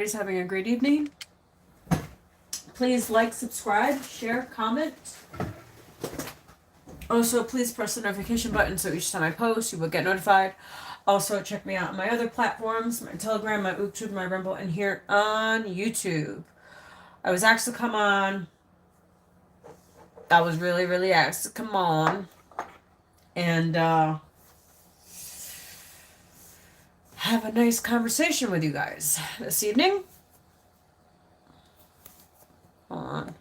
Everybody's having a great evening. Please like, subscribe, share, comment. Also, please press the notification button so each time I post, you will get notified. Also, check me out on my other platforms, my Telegram, my YouTube, my Rumble, and here on YouTube. I was asked to come on. I was really asked to come on. And, have a nice conversation with you guys this evening. Hold on.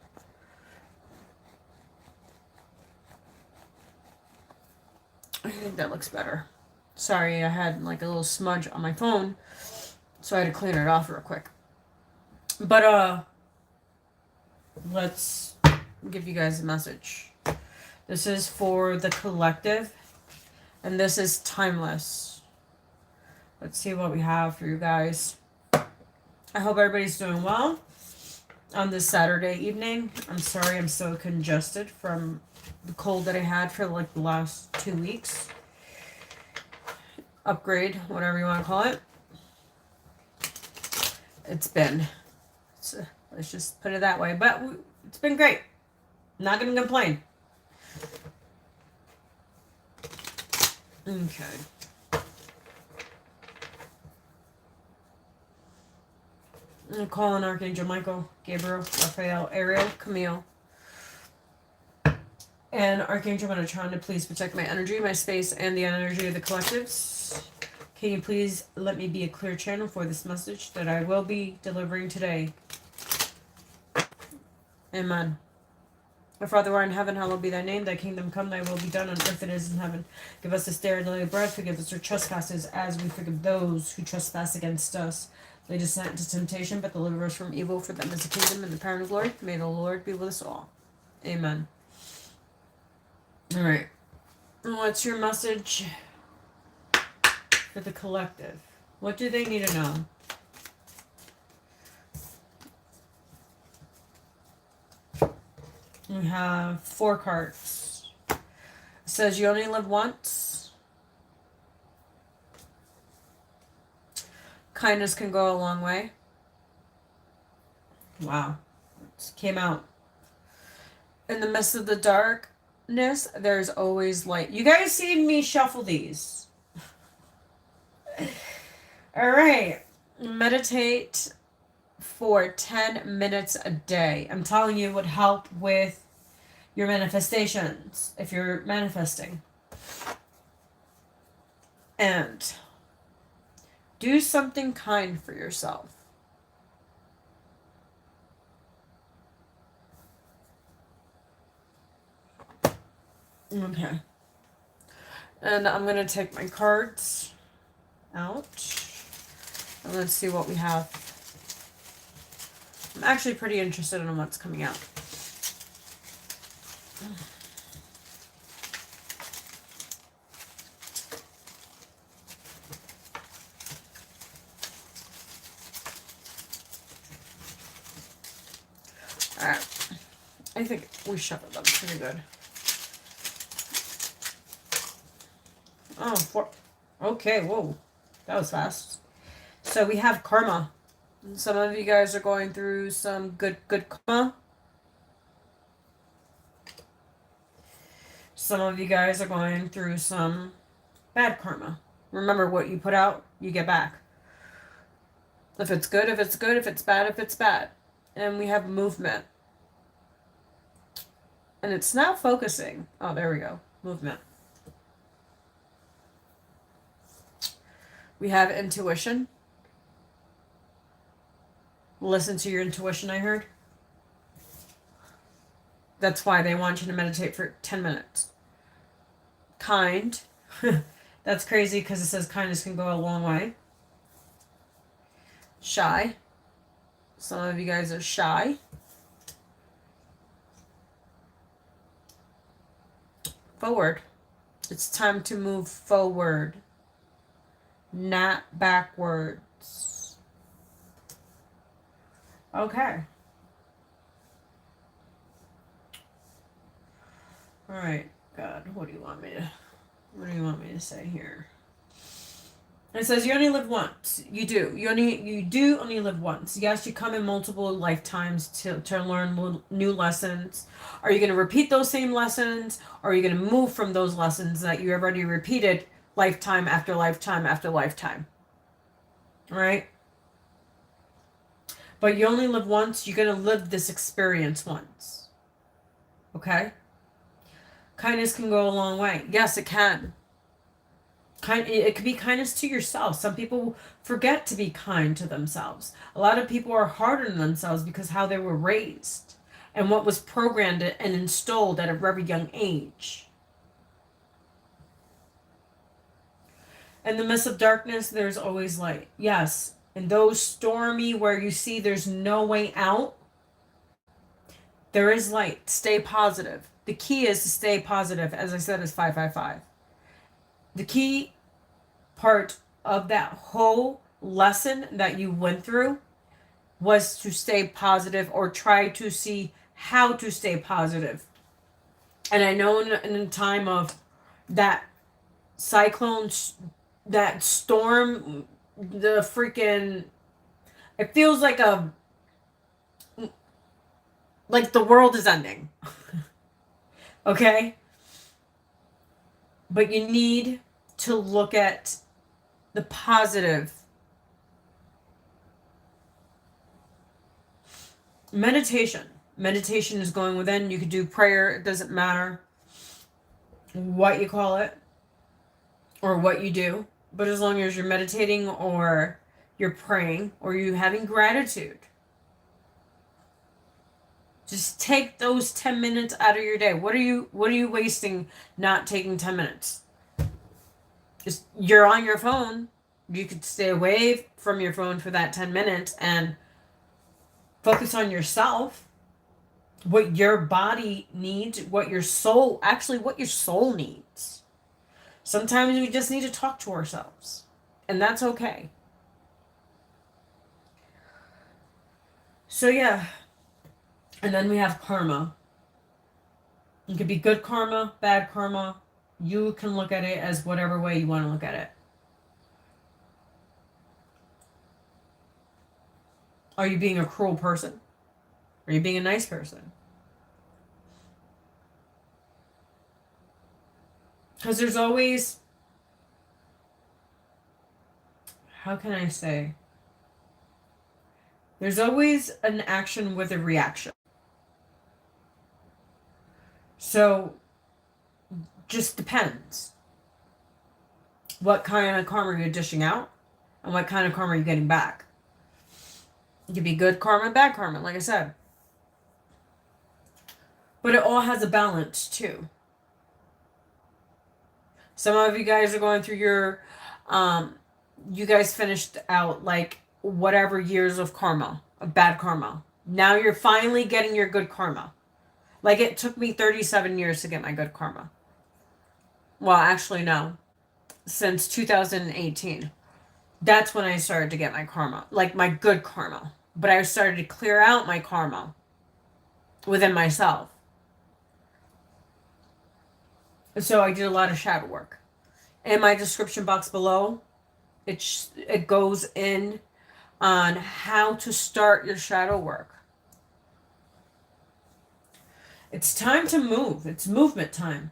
I think that looks better. Sorry, I had like a little smudge on my phone, so I had to clean it off real quick. But, let's give you guys a message. This is for the collective, and this is timeless. Let's see what we have for you guys. I hope everybody's doing well on this Saturday evening. I'm sorry I'm so congested from the cold that I had for like the last 2 weeks. Upgrade, whatever you want to call it. Let's just put it that way. But it's been great. Not going to complain. Okay. I'm calling Archangel Michael, Gabriel, Raphael, Ariel, Camille, and Archangel Metatron to please protect my energy, my space, and the energy of the collectives. Can you please let me be a clear channel for this message that I will be delivering today? Amen. Our Father who art in heaven, hallowed be thy name. Thy kingdom come, thy will be done on earth as it is in heaven. Give us this day our daily bread. Forgive us our trespasses as we forgive those who trespass against us. Lead us not into temptation, but deliver us from evil. For them is the kingdom and the power and the glory. May the Lord be with us all. Amen. All right. What's your message for the collective? What do they need to know? We have 4 cards. It says you only live once. Kindness can go a long way. Wow. It came out. In the midst of the darkness, there's always light. You guys seen me shuffle these. All right. Meditate for 10 minutes a day. I'm telling you, it would help with your manifestations if you're manifesting. And do something kind for yourself. Okay. And I'm going to take my cards out. And let's see what we have. I'm actually pretty interested in what's coming out. Alright. I think we shuffled them pretty good. Oh, 4. Okay, whoa. That was fast. So we have karma. Some of you guys are going through some good karma. Some of you guys are going through some bad karma. Remember, what you put out, you get back. If it's good, if it's good. If it's bad, if it's bad. And we have movement. And it's now focusing. Oh, there we go. Movement. We have intuition. Listen to your intuition, I heard. That's why they want you to meditate for 10 minutes. Kind. That's crazy because it says kindness can go a long way. Shy. Some of you guys are shy. Forward. It's time to move forward, not backwards. Okay. All right, God, what do you want me to say here? It says you only live once. You do. You do only live once. Yes, you come in multiple lifetimes to learn new lessons. Are you going to repeat those same lessons? Or are you going to move from those lessons that you already repeated lifetime after lifetime after lifetime? All right? But you only live once. You're going to live this experience once. Okay? Kindness can go a long way. Yes, it can. It could be kindness to yourself. Some people forget to be kind to themselves. A lot of people are hard on themselves because how they were raised and what was programmed and installed at a very young age. In the midst of darkness, there's always light. Yes, in those stormy where you see there's no way out, there is light. Stay positive. The key is to stay positive. As I said, is 555. The key part of that whole lesson that you went through was to stay positive or try to see how to stay positive. And I know in a time of that cyclone, that storm, the freaking, it feels like the world is ending. Okay? But you need to look at the positive. Meditation. Meditation is going within. You could do prayer. It doesn't matter what you call it or what you do. But as long as you're meditating or you're praying or you're having gratitude. Just take those 10 minutes out of your day. What are you wasting not taking 10 minutes? Just you're on your phone. You could stay away from your phone for that 10 minutes and focus on yourself. What your body needs, what your soul needs. Sometimes we just need to talk to ourselves. And that's okay. So yeah. And then we have karma. It could be good karma, bad karma. You can look at it as whatever way you want to look at it. Are you being a cruel person? Are you being a nice person? Because there's always, how can I say? There's always an action with a reaction. So, just depends. What kind of karma you're dishing out and what kind of karma you're getting back. It could be good karma and bad karma, like I said. But it all has a balance, too. Some of you guys are going through your, you guys finished out like whatever years of karma, of bad karma. Now you're finally getting your good karma. Like it took me 37 years to get my good karma. Well, actually, no. Since 2018. That's when I started to get my karma. Like my good karma. But I started to clear out my karma within myself. So I did a lot of shadow work. In my description box below, it goes in on how to start your shadow work. It's time to move. It's movement time.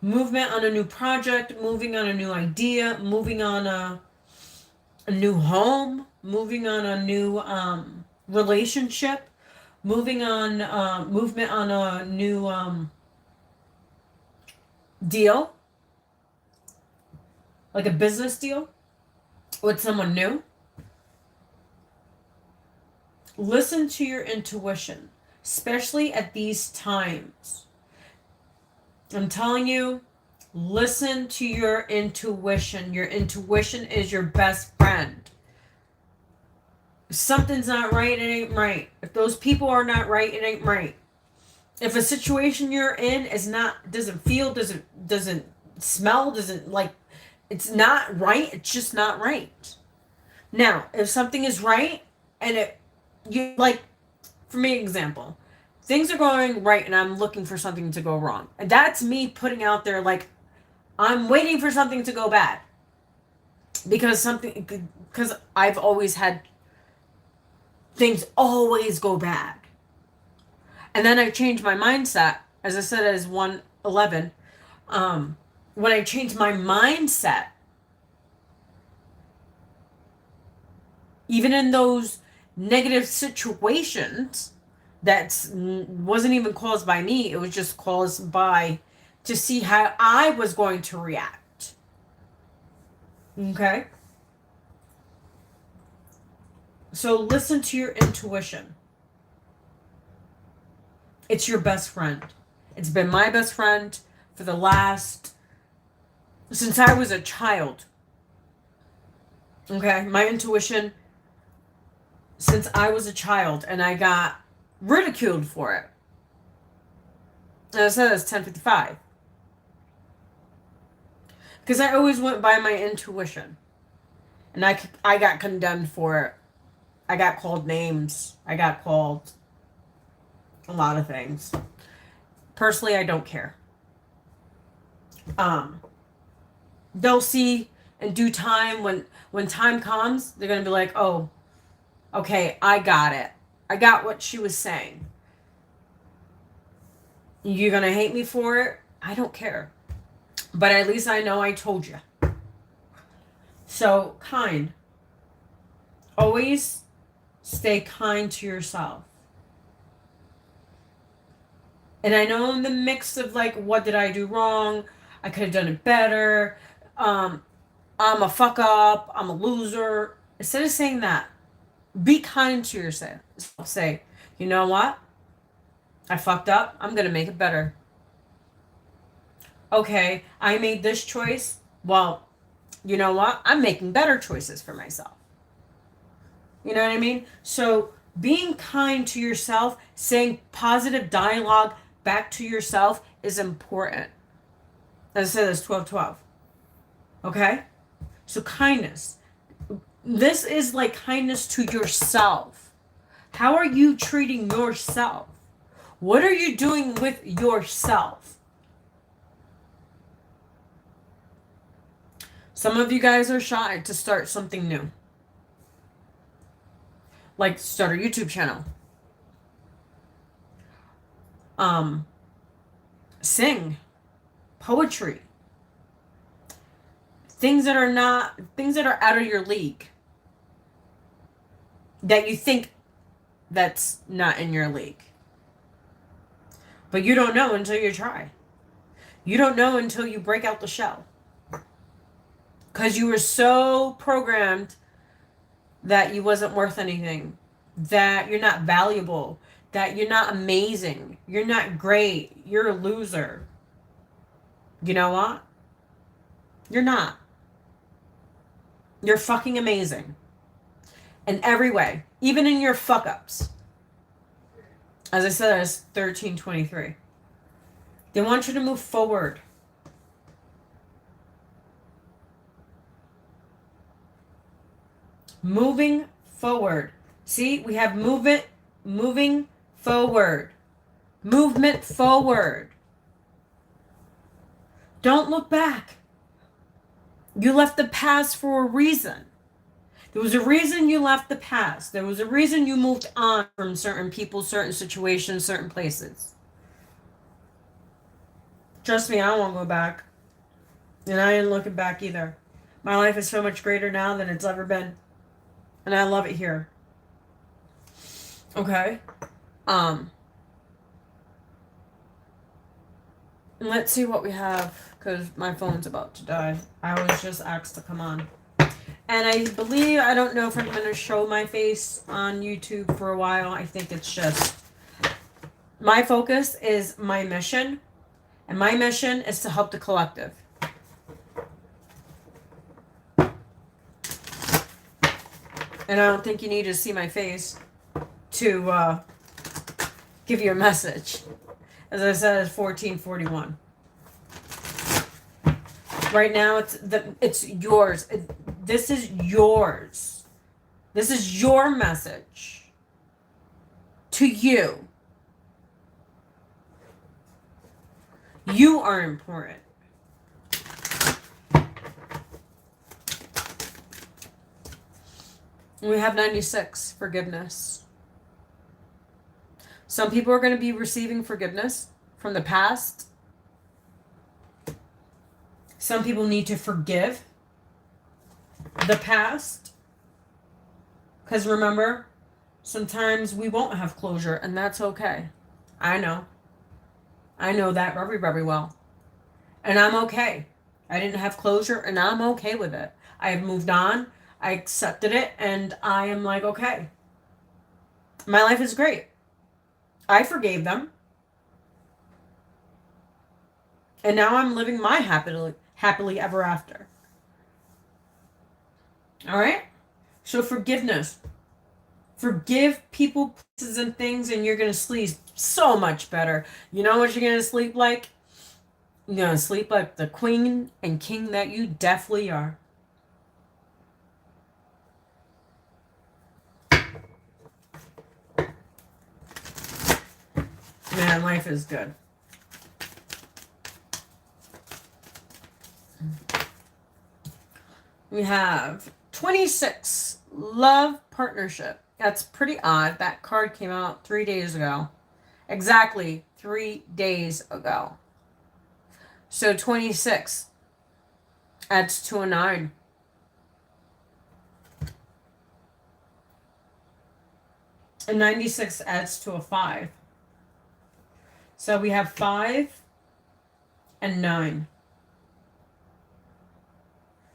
Movement on a new project, moving on a new idea, moving on a new home, moving on a new relationship, movement on a new deal, like a business deal with someone new. Listen to your intuition, especially at these times. I'm telling you, listen to your intuition. Your intuition is your best friend. If something's not right, it ain't right. If those people are not right, it ain't right. If a situation you're in doesn't feel, doesn't smell, it's not right, it's just not right. Now, if something is right and for me, example, things are going right and I'm looking for something to go wrong. And that's me putting out there like, I'm waiting for something to go bad. Because I've always had things always go bad. And then I changed my mindset, as I said, as 111. When I changed my mindset, even in those negative situations that wasn't even caused by me, it was just caused by to see how I was going to react. Okay? So listen to your intuition. It's your best friend. It's been my best friend for the last, since I was a child. Okay? My intuition, since I was a child, and I got ridiculed for it. And I said it's 10:55. Because I always went by my intuition. And I got condemned for it. I got called names. I got called a lot of things. Personally, I don't care. They'll see in due time, when time comes, they're going to be like, oh, okay, I got it. I got what she was saying. You're going to hate me for it? I don't care. But at least I know I told you. So, kind. Always stay kind to yourself. And I know in the mix of like, what did I do wrong? I could have done it better. I'm a fuck up. I'm a loser. Instead of saying that, be kind to yourself. Say, you know what? I fucked up. I'm going to make it better. Okay, I made this choice. Well, you know what? I'm making better choices for myself. You know what I mean? So being kind to yourself, saying positive dialogue back to yourself is important. As I said, it's 12-12. Okay? So kindness. This is like kindness to yourself. How are you treating yourself? What are you doing with yourself? Some of you guys are shy to start something new. Like start a YouTube channel. Sing. Poetry. Things that are out of your league. That you think that's not in your league. But you don't know until you try. You don't know until you break out the shell. Because you were so programmed that you wasn't worth anything. That you're not valuable. That you're not amazing. You're not great. You're a loser. You know what? You're not. You're fucking amazing. In every way. Even in your fuck-ups. As I said, it's 13:23. They want you to move forward. Moving forward. See, we have movement, moving forward. Movement forward. Don't look back. You left the past for a reason. There was a reason you left the past. There was a reason you moved on from certain people, certain situations, certain places. Trust me, I don't want to go back. And I ain't looking back either. My life is so much greater now than it's ever been. And I love it here. Okay? And let's see what we have, because my phone's about to die. I was just asked to come on. And I don't know if I'm going to show my face on YouTube for a while. I think it's just, my focus is my mission. And my mission is to help the collective. And I don't think you need to see my face to give you a message. As I said, it's 14:41. Right now, it's yours. This is yours. This is your message to you. You are important. We have 96, forgiveness. Some people are going to be receiving forgiveness from the past. Some people need to forgive the past. Because remember, sometimes we won't have closure, and that's okay. I know. I know that very, very well. And I'm okay. I didn't have closure, and I'm okay with it. I have moved on. I accepted it, and I am like, okay. My life is great. I forgave them. And now I'm living my happily ever after. All right? So forgiveness. Forgive people, places, and things, and you're going to sleep so much better. You know what you're going to sleep like? You're going to sleep like the queen and king that you definitely are. Man, life is good. We have 26, love partnership. That's pretty odd. That card came out 3 days ago. Exactly 3 days ago. So 26 adds to a 9. And 96 adds to a 5. So we have 5 and 9.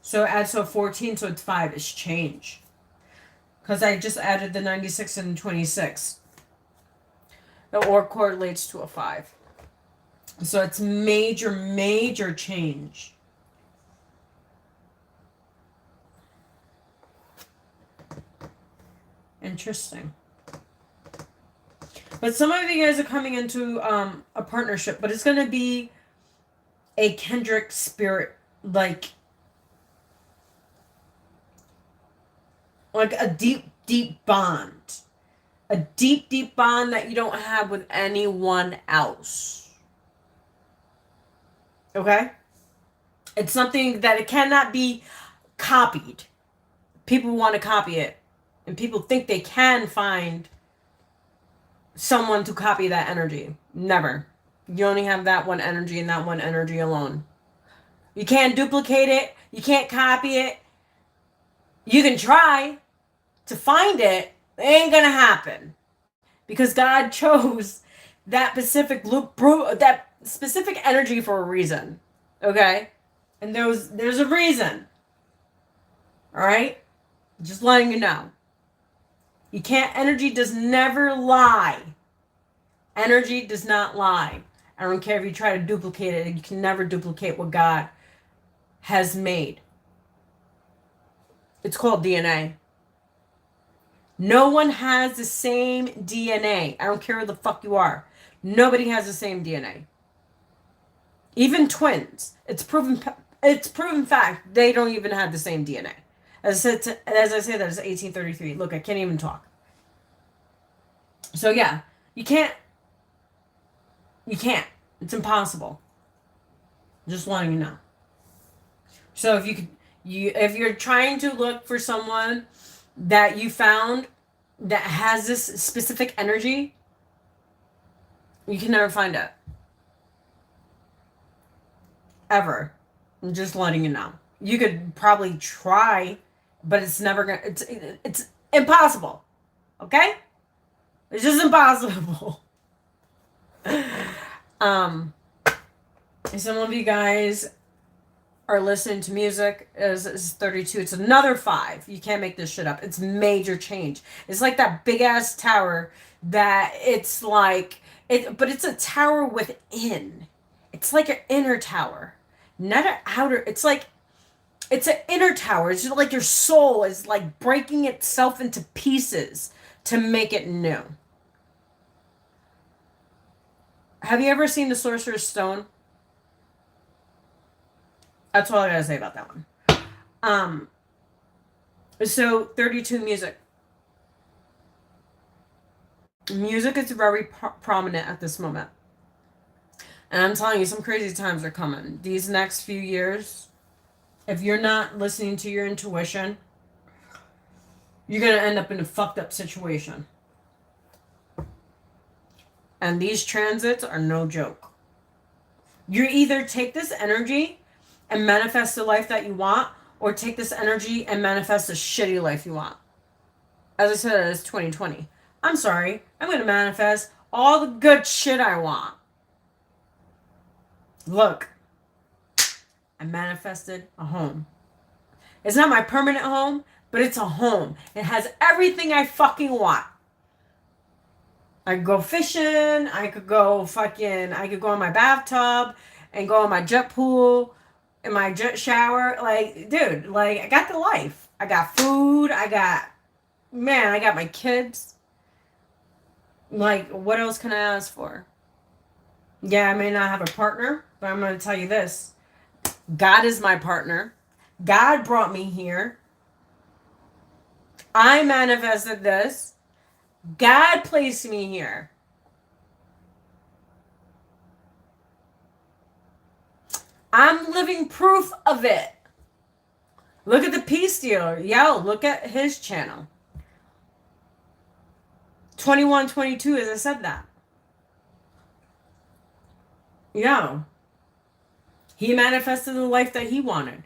So it adds to a 14, so it's 5. It's change. Because I just added the 96 and 26. The or correlates to a 5. So it's major, major change. Interesting. But some of you guys are coming into a partnership, but it's going to be a kindred spirit, like a deep, deep bond. A deep, deep bond that you don't have with anyone else. Okay? It's something that it cannot be copied. People want to copy it. And people think they can find someone to copy that energy. Never. You only have that one energy and that one energy alone. You can't duplicate it. You can't copy it. You can try to find it. It ain't gonna happen. Because God chose that specific energy for a reason. Okay? And there's a reason. Alright? Just letting you know. Energy does never lie. Energy does not lie. I don't care if you try to duplicate it. You can never duplicate what God has made. It's called DNA. No one has the same DNA. I don't care who the fuck you are. Nobody has the same DNA. Even twins. It's proven fact they don't even have the same DNA. As I say, that is 1833. Look, I can't even talk. So yeah, you can't. It's impossible. Just letting you know. So if you're trying to look for someone that you found that has this specific energy, you can never find it. Ever. I'm just letting you know. You could probably try, but it's never gonna. It's impossible. Okay? It's just impossible. Some of you guys are listening to music is 32. It's another 5. You can't make this shit up. It's major change. It's like that big ass tower that it's like but it's a tower within. It's like an inner tower, not an outer. It's like it's an inner tower. It's just like your soul is like breaking itself into pieces to make it new. Have you ever seen the Sorcerer's Stone? That's all I gotta say about that one. So 32 music. Music is very prominent at this moment. And I'm telling you, some crazy times are coming. These next few years, if you're not listening to your intuition, you're going to end up in a fucked up situation. And these transits are no joke. You either take this energy and manifest the life that you want, or take this energy and manifest the shitty life you want. As I said, it's 2020. I'm sorry. I'm going to manifest all the good shit I want. Look, I manifested a home. It's not my permanent home, but it's a home. It has everything I fucking want. I could go fishing. I could go in my bathtub and go in my jet pool, in my jet shower. Like, dude, like, I got the life. I got food. I got my kids. Like, what else can I ask for? Yeah, I may not have a partner, but I'm going to tell you this. God is my partner. God brought me here. I manifested this. God placed me here. I'm living proof of it. Look at the peace dealer. Yo, look at his channel. 2122, as I said that. Yo. He manifested the life that he wanted.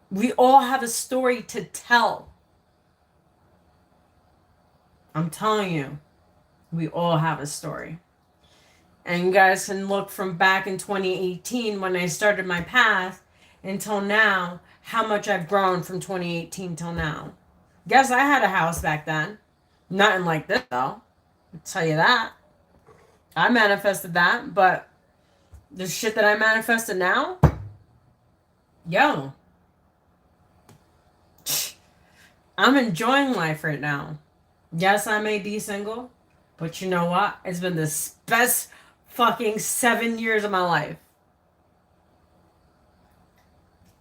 We all have a story to tell. I'm telling you, we all have a story. And you guys can look from back in 2018 when I started my path until now, how much I've grown from 2018 till now. Guess I had a house back then. Nothing like this, though. I'll tell you that. I manifested that, but the shit that I manifested now, yo, I'm enjoying life right now. Yes, I may be single, but you know what? It's been the best fucking 7 years of my life.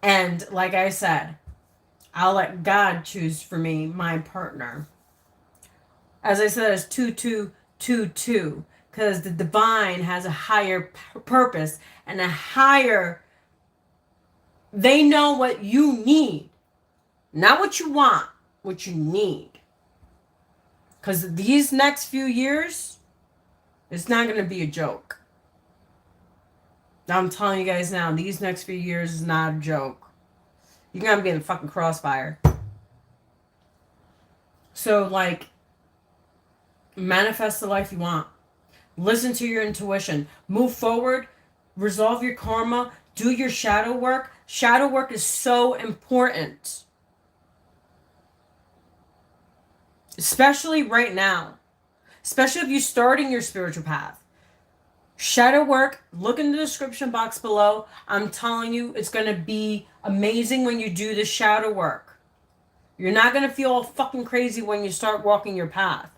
And like I said, I'll let God choose for me my partner. As I said, it's 2222, because the divine has a higher purpose and a higher. They know what you need, not what you want, what you need. Because these next few years, it's not going to be a joke. I'm telling you guys now, these next few years is not a joke. You're going to be in the fucking crossfire. So, like, manifest the life you want. Listen to your intuition. Move forward. Resolve your karma. Do your shadow work. Shadow work is so important. Especially right now. Especially if you're starting your spiritual path. Shadow work, look in the description box below. I'm telling you, it's going to be amazing when you do the shadow work. You're not going to feel all fucking crazy when you start walking your path.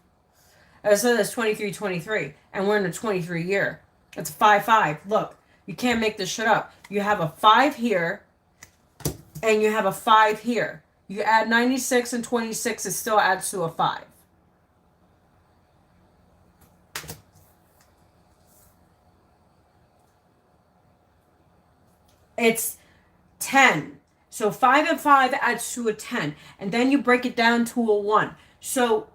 As I said, it's 2323, and we're in the 23 year. It's a 5-5. Look, you can't make this shit up. You have a 5 here, and you have a 5 here. You add 96 and 26, it still adds to a 5. It's 10. So 5 and 5 adds to a 10. And then you break it down to a 1. So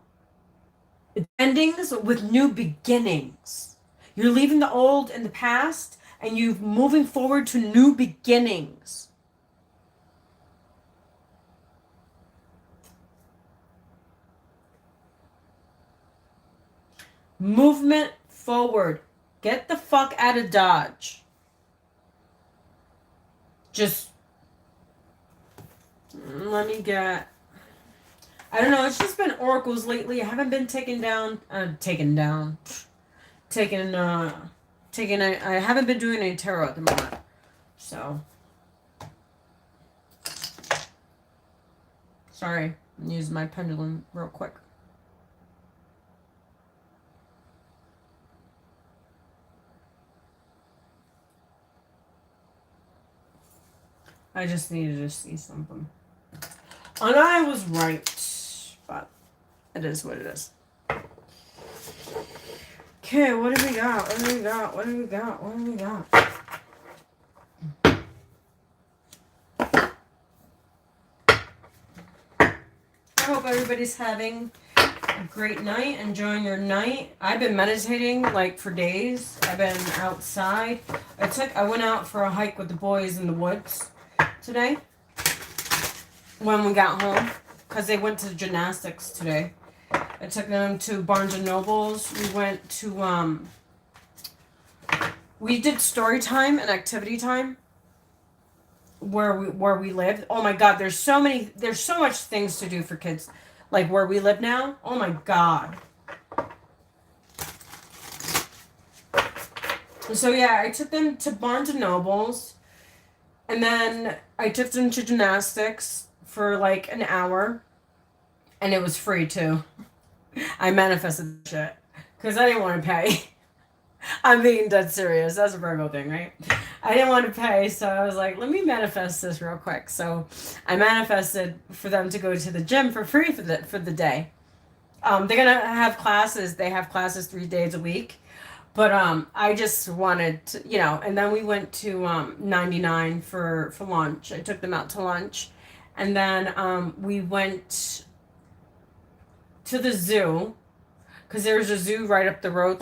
endings with new beginnings. You're leaving the old in the past and you're moving forward to new beginnings. Movement forward. Get the fuck out of Dodge. Just let me get. I don't know. It's just been oracles lately. I haven't been taken. I haven't been doing any tarot at the moment. So sorry. I'm using my pendulum real quick. I just needed to see something. And I was right. But it is what it is. Okay, what do we got? What do we got? What do we got? What do we got? hope everybody's having a great night, enjoying your night. I've been meditating like for days. I've been outside. I went out for a hike with the boys in the woods today when we got home because they went to gymnastics today. I took them to Barnes and Nobles. We went to we did story time and activity time where we lived. Oh my god, there's so much things to do for kids. Like where we live now. Oh my god. So yeah, I took them to Barnes and Nobles. And then I took them to gymnastics for like an hour. And it was free too. I manifested shit. Because I didn't want to pay. I'm being dead serious. That's a Virgo thing, right? I didn't want to pay, so I was like, let me manifest this real quick. So I manifested for them to go to the gym for free for the day. They're gonna have classes. They have classes 3 days a week. But I just wanted to, and then we went to 99 for lunch. I took them out to lunch. And then we went to the zoo. Because there's a zoo right up the road,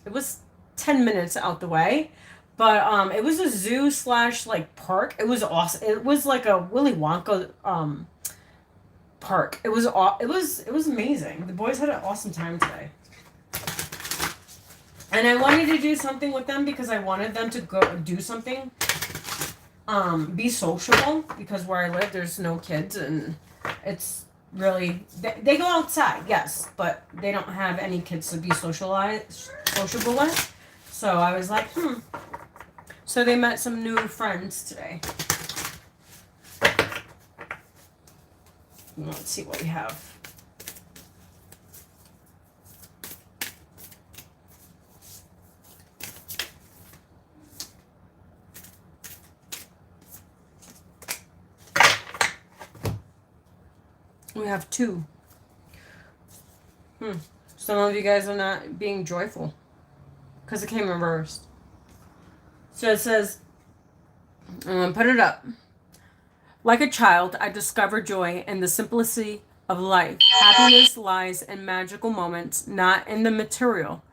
it was 10 minutes out the way, but it was a zoo / park. It was awesome. It was like a Willy Wonka park. It was amazing. The boys had an awesome time today. And I wanted to do something with them because I wanted them to go do something. Be sociable, because where I live there's no kids and it's really they go outside, yes, but they don't have any kids to be sociable with. So I was like, So they met some new friends today. Let's see what we have. We have 2. Some of you guys are not being joyful because it came reversed. So it says, I'm going to put it up. Like a child, I discover joy in the simplicity of life. Happiness lies in magical moments, not in the material.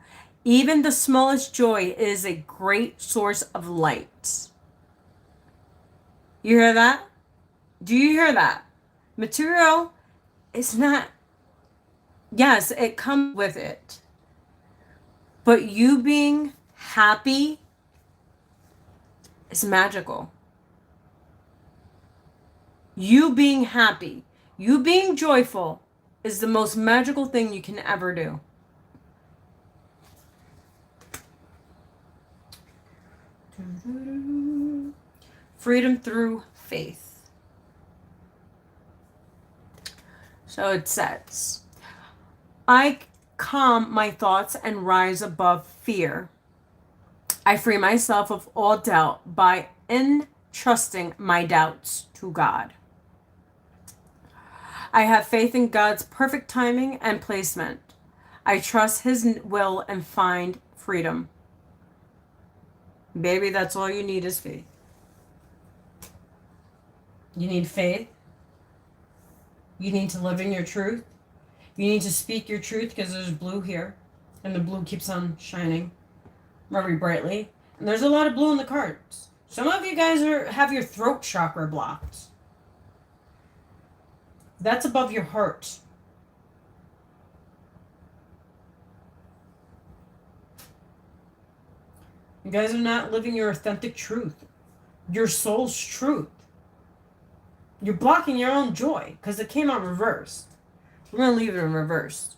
Even the smallest joy is a great source of light. You hear that? Do you hear that? Material is not, yes, it comes with it. But you being happy is magical. You being happy, you being joyful is the most magical thing you can ever do. Freedom through faith. So it says, I calm my thoughts and rise above fear. I free myself of all doubt by entrusting my doubts to God. I have faith in God's perfect timing and placement. I trust His will and find freedom. Baby, that's all you need is faith. You need faith. You need to live in your truth. You need to speak your truth because there's blue here. And the blue keeps on shining very brightly. And there's a lot of blue in the cards. Some of you guys have your throat chakra blocked. That's above your heart. You guys are not living your authentic truth. Your soul's truth. You're blocking your own joy because it came out reversed. We're going to leave it in reverse.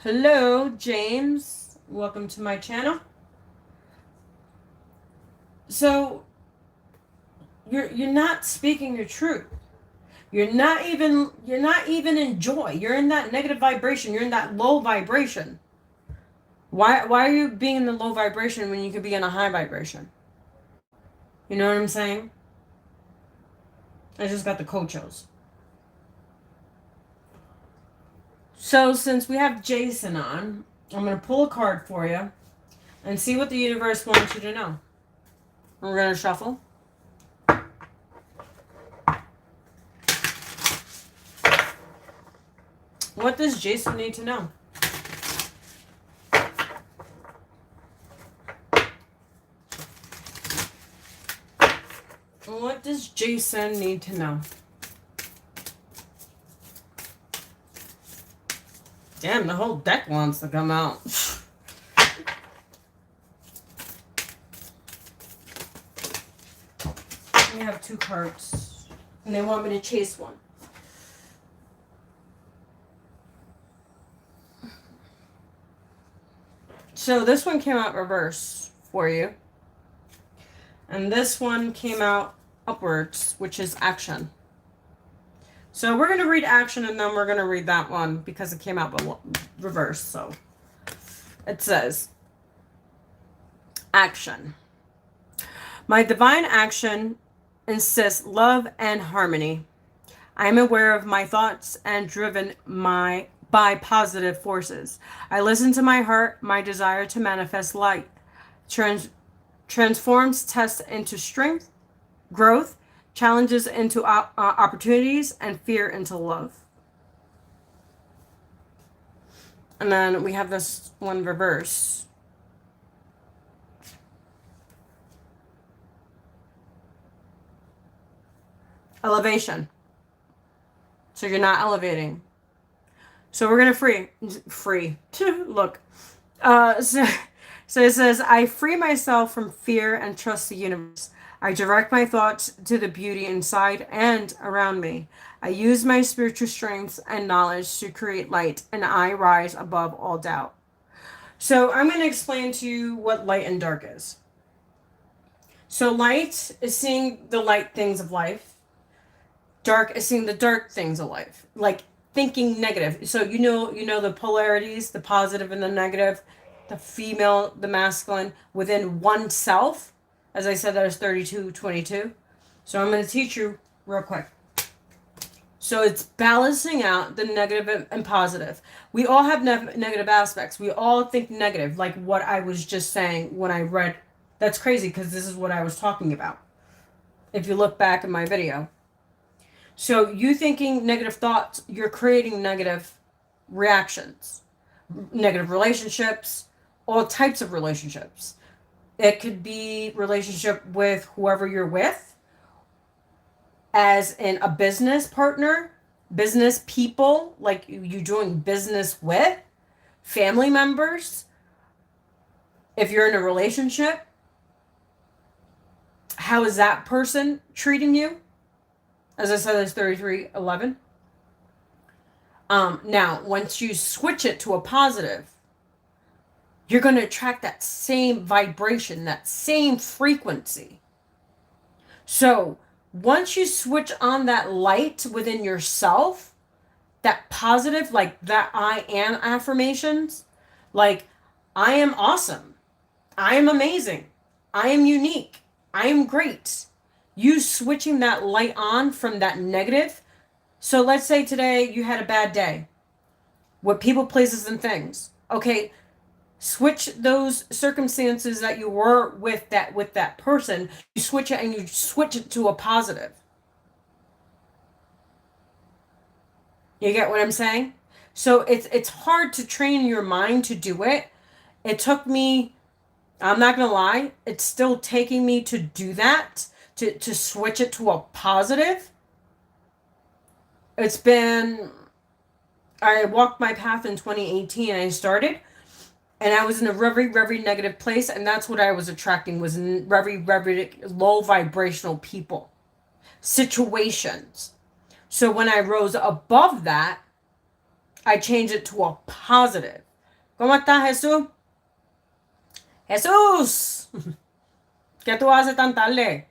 Hello, James. Welcome to my channel. So, you're not speaking your truth. You're not even in joy. You're in that negative vibration. You're in that low vibration. Why are you being in the low vibration when you could be in a high vibration? You know what I'm saying? I just got the coachos. So since we have Jason on, I'm going to pull a card for you. and see what the universe wants you to know. We're going to shuffle. What does Jason need to know? What does Jason need to know? Damn, the whole deck wants to come out. We have 2 cards, and they want me to chase one. So this one came out reverse for you. And this one came out upwards, which is action. So we're going to read action, and then we're going to read that one because it came out reverse. So it says, action. My divine action insists love and harmony. I am aware of my thoughts and driven by positive forces. I listen to my heart, my desire to manifest light. Transforms tests into strength, growth, challenges into opportunities, and fear into love. And then we have this one reverse. Elevation. So you're not elevating. So we're going to free. Look. So it says, I free myself from fear and trust the universe. I direct my thoughts to the beauty inside and around me. I use my spiritual strengths and knowledge to create light, and I rise above all doubt. So I'm going to explain to you what light and dark is. So light is seeing the light things of life. Dark is seeing the dark things of life. Like thinking negative. So you know the polarities, the positive and the negative, the female, the masculine within oneself. As I said, that is 32-22. So I'm going to teach you real quick. So it's balancing out the negative and positive. We all have negative aspects. We all think negative, like what I was just saying when I read. That's crazy because this is what I was talking about. If you look back in my video. So you thinking negative thoughts, you're creating negative reactions, negative relationships, all types of relationships. It could be relationship with whoever you're with, as in a business partner, business people, like you doing business with, family members. If you're in a relationship, how is that person treating you? As I said, it's 33-11. Now, once you switch it to a positive, you're going to attract that same vibration, that same frequency. So, once you switch on that light within yourself, that positive, like that I am affirmations, like I am awesome, I am amazing, I am unique, I am great. You switching that light on from that negative. So let's say today you had a bad day with people, places, and things. Okay, switch those circumstances that you were with that person. You switch it and you switch it to a positive. You get what I'm saying? So it's hard to train your mind to do it. It took me, I'm not going to lie, it's still taking me to do that. To switch it to a positive. It's been, I walked my path in 2018 and I started, and I was in a very, very negative place, and that's what I was attracting, was very, very low vibrational people, situations. So when I rose above that, I changed it to a positive. ¿Cómo está Jesús? Jesús! ¿Qué tú haces tan tarde?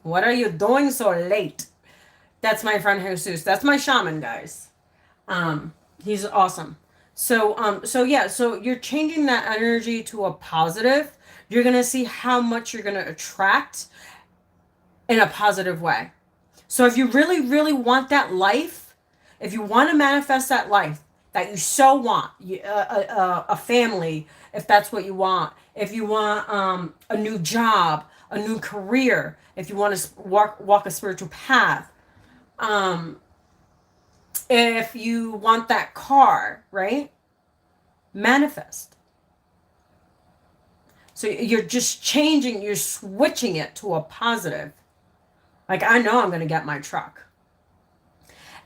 What are you doing so late? That's my friend Jesus. That's my shaman, guys. He's awesome. So you're changing that energy to a positive. You're going to see how much you're going to attract in a positive way. So if you really, really want that life, if you want to manifest that life, that you so want. A family, if that's what you want. If you want a new job, a new career, if you want to walk a spiritual path, if you want that car, right? Manifest. So you're just changing, you're switching it to a positive. Like, I know I'm going to get my truck.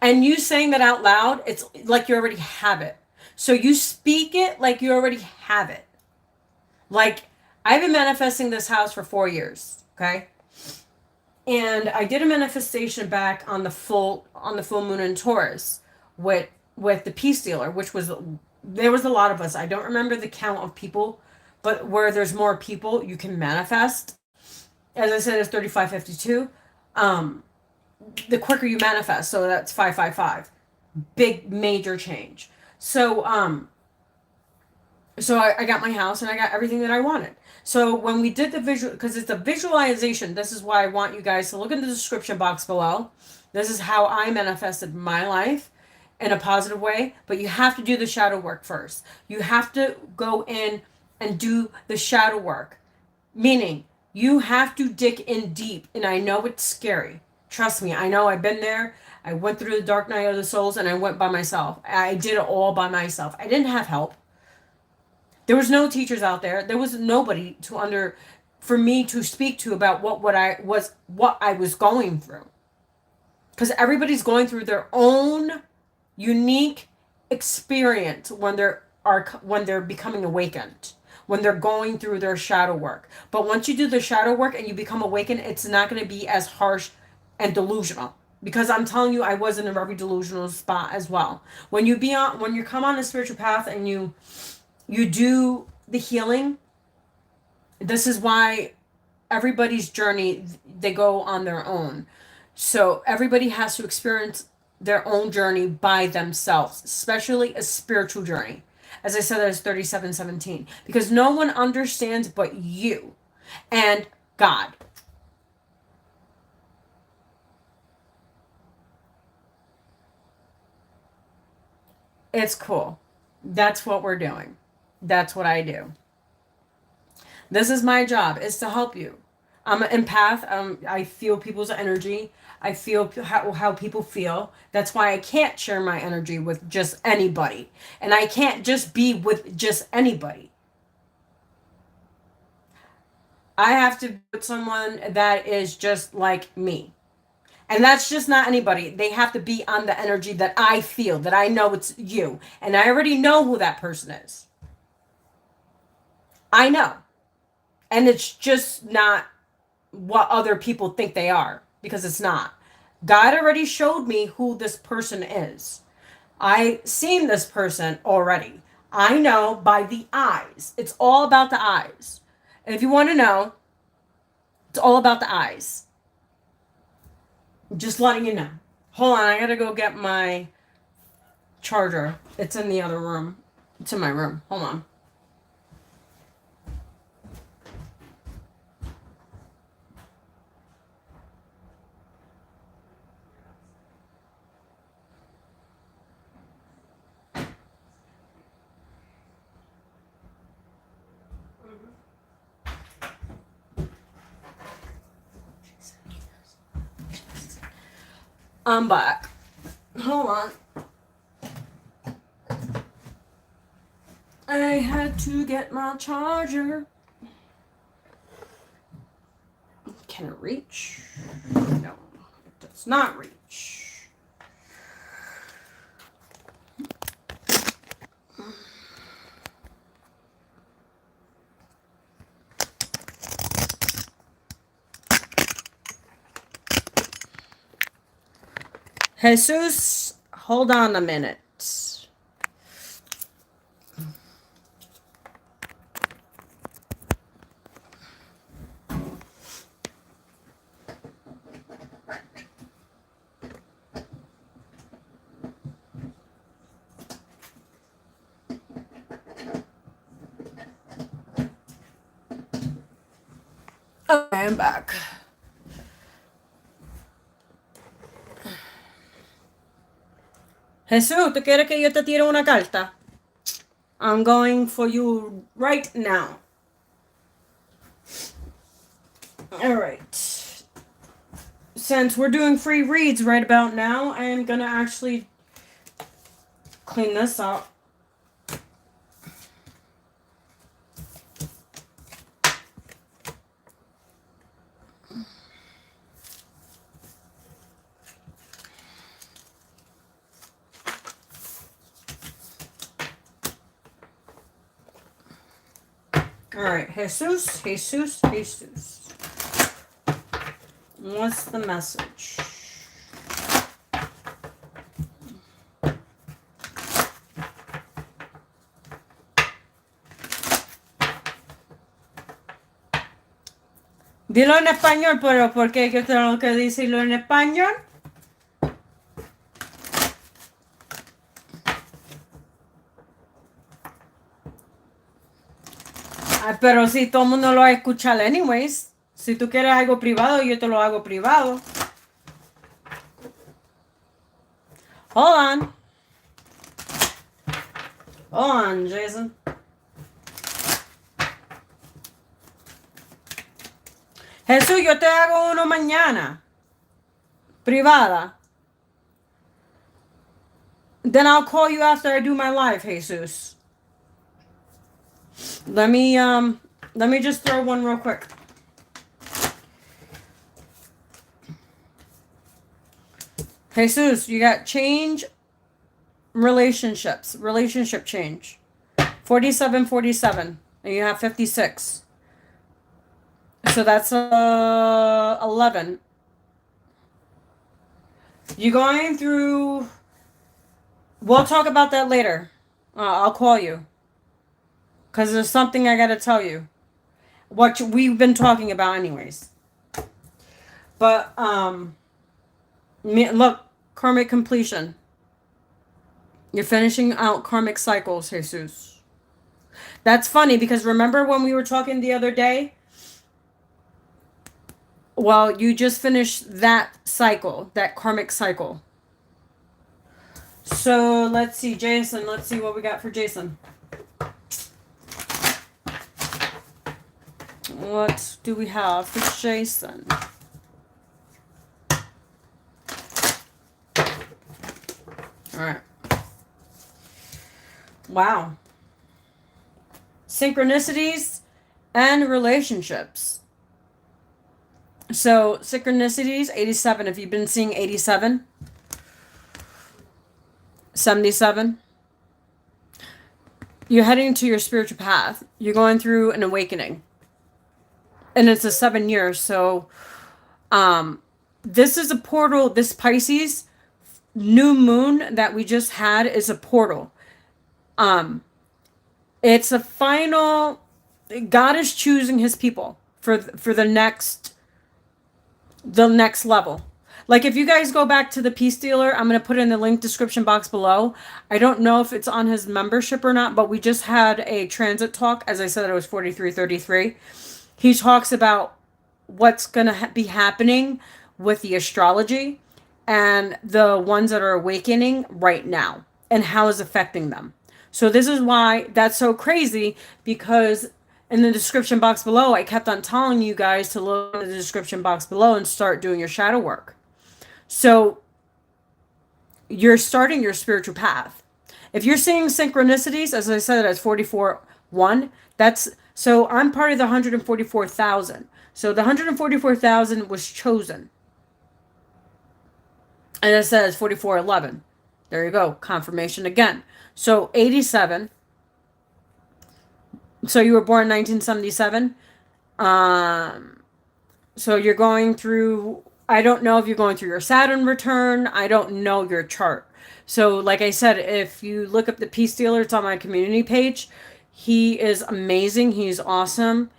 And you saying that out loud, it's like you already have it. So you speak it like you already have it. Like, I've been manifesting this house for 4 years, okay? And I did a manifestation back on the full moon in Taurus with the peace dealer, which was, there was a lot of us. I don't remember the count of people, but where there's more people, you can manifest. As I said, it's 3552. The quicker you manifest, so that's 555. Big major change. So I got my house and I got everything that I wanted. So when we did the visual, because it's a visualization, this is why I want you guys to look in the description box below. This is how I manifested my life in a positive way, but you have to do the shadow work first. You have to go in and do the shadow work, meaning you have to dig in deep. And I know it's scary. Trust me, I know. I've been there. I went through the dark night of the souls and I went by myself. I did it all by myself. I didn't have help. There was no teachers out there. There was nobody for me to speak to about what I was going through. Because everybody's going through their own unique experience when they're becoming awakened, when they're going through their shadow work. But once you do the shadow work and you become awakened, it's not going to be as harsh and delusional. Because I'm telling you, I was in a very delusional spot as well. When you come on a spiritual path and you do the healing, this is why everybody's journey, they go on their own. So everybody has to experience their own journey by themselves, especially a spiritual journey. As I said, that is 3717. Because no one understands but you and God. It's cool. That's what we're doing. That's what I do. This is my job, is to help you. I'm an empath. I feel people's energy. I feel how people feel. That's why I can't share my energy with just anybody. And I can't just be with just anybody. I have to be with someone that is just like me. And that's just not anybody. They have to be on the energy that I feel, that I know it's you. And I already know who that person is. I know. And it's just not what other people think they are, because it's not. God already showed me who this person is. I seen this person already. I know by the eyes. It's all about the eyes. And if you want to know, it's all about the eyes. Just letting you know. Hold on, I gotta go get my charger. It's in the other room. It's in my room. Hold on. I'm back. Hold on. I had to get my charger. Can it reach? No, it does not reach. Jesus, hold on a minute. Okay, I'm back. Jesús, ¿tú quieres que yo te tire una carta? I'm going for you right now. Alright. Since we're doing free reads right about now, I am gonna actually clean this up. Alright, Jesus. What's the message? Dilo en español, pero ¿por qué yo tengo que decirlo en español? Pero si todo el mundo lo va a escuchar anyways. Si tú quieres algo privado, yo te lo hago privado. Hold on, Jason. Jesús, yo te hago uno mañana. Privada. Then I'll call you after I do my live, Jesus. Let me just throw one real quick. Jesus, you got change, relationships, relationship change. 47, and you have 56. So that's 11. You're going through... We'll talk about that later. I'll call you. Because there's something I got to tell you. What we've been talking about anyways. But, look, karmic completion. You're finishing out karmic cycles, Jesus. That's funny because remember when we were talking the other day? Well, you just finished that cycle, that karmic cycle. So, let's see, Jason. Let's see what we got for Jason. What do we have for Jason? Alright. Wow. Synchronicities and relationships. So, synchronicities, 87. If you've been seeing 87, 77, you're heading to your spiritual path. You're going through an awakening. And it's a 7 years. So, this is a portal. This Pisces new moon that we just had is a portal. It's a final... God is choosing his people for the next level. Like if you guys go back to the Peace Dealer, I'm going to put it in the link description box below. I don't know if it's on his membership or not, but we just had a transit talk. As I said, it was 4333. He talks about what's going to be happening with the astrology and the ones that are awakening right now and how it's affecting them. So this is why that's so crazy, because in the description box below, I kept on telling you guys to look in the description box below and start doing your shadow work. So you're starting your spiritual path. If you're seeing synchronicities, as I said, that's 44-1. So I'm part of the 144,000. So the 144,000 was chosen. And it says 4411. There you go. Confirmation again. So 87. So you were born in 1977. So you're going through... I don't know if you're going through your Saturn return. I don't know your chart. So like I said, if you look up the Peace Dealer, it's on my community page. He is amazing. He's awesome.